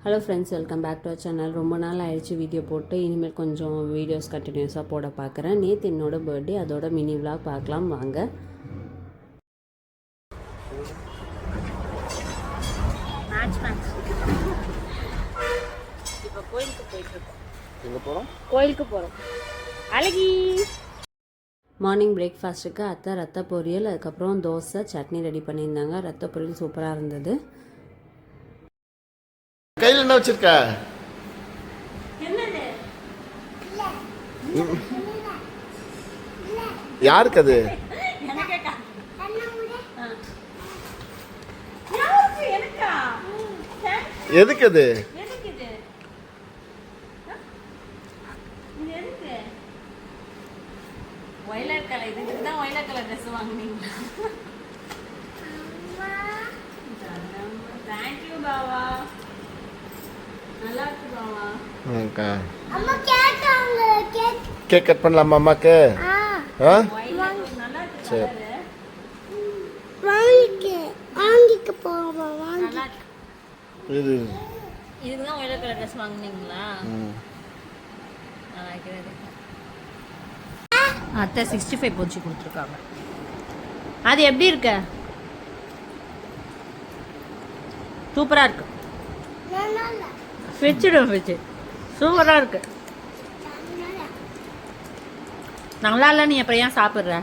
Hello friends, welcome back to our channel. ரொம்ப நாள் ஆயிடுச்சு வீடியோ போட்டு. இனிமேல் கொஞ்சம் வீடியோஸ் கண்டினியூஸாக போட பார்க்குறேன். நேற்று என்னோட பர்த்டே, அதோட மினி விலாக் பார்க்கலாம் வாங்க. இப்போ கோயிலுக்கு போயிட்டுருக்கோம். எங்கே போகிறோம்? கோயிலுக்கு போகிறோம். அழகி மார்னிங் பிரேக்ஃபாஸ்ட்டுக்கு அத்தை ரத்த பொரியல், அதுக்கப்புறம் தோசை சட்னி ரெடி பண்ணியிருந்தாங்க. ரத்த பொரியல் சூப்பராக இருந்தது. கையில் என்ன வச்சிருக்க? யாருக்கு அது? எதுக்கு அது? Violet colour. இதுக்கு தான் வயலட் கலர் ட்ரெஸ் வாங்குனீங்களா? தேங்க்யூ பாவா. நல்லா இருக்கு பாவா. அம்மா கேட்டாங்க. கேக் கட் பண்ணலாமா அம்மாக்கு? நல்லா இருக்கு. சரி, வாங்கிக்க போவா. வாங்கி இதுக்கு தான் வயலட் கலர் ட்ரெஸ் வாங்குனீங்களா? நல்லா இருக்கிறது. அத்தை 65 போச்சு கொடுத்துருக்காங்க. அது எப்படி இருக்கு? சூப்பராக இருக்கு. வச்சிடும் வச்சு சூப்பராக இருக்கு. நல்லா இல்லை, நீ அப்புறம் ஏன் சாப்பிட்ற?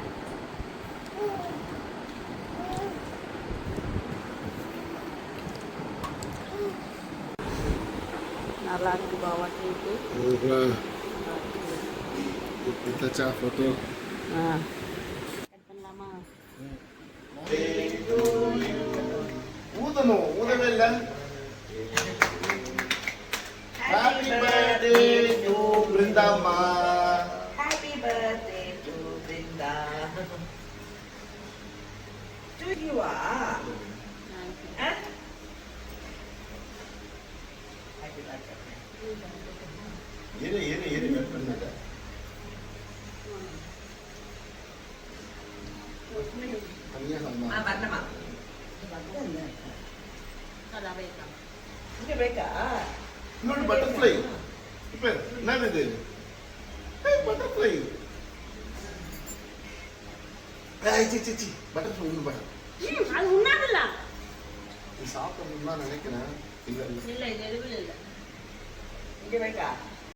நல்லா இருக்கு பாவா. ஃபோட்டோ பண்ணலாமா? ஊதணும். ஊதவே இல்லை. Happy birthday to Brindama. Happy birthday to Brinda. To you are. Huh? Happy birthday. இரு வெயிட் பண்ணுங்க. வரணுமா? இங்க வைக்கா. இன்னொரு பட்டர்ஃப்ளை. இப்போ என்னது இது? பட்டர்ஃப்ளை. சி பட்டர்ஃப்ளை ஒன்று பட்டர். அது உண்ணாதுல்ல. நீ சாப்பிடணும்னு தான் நினைக்கிறேன். இல்லை இல்லை, இது எதுவும் இல்லை. இங்க வைக்கா.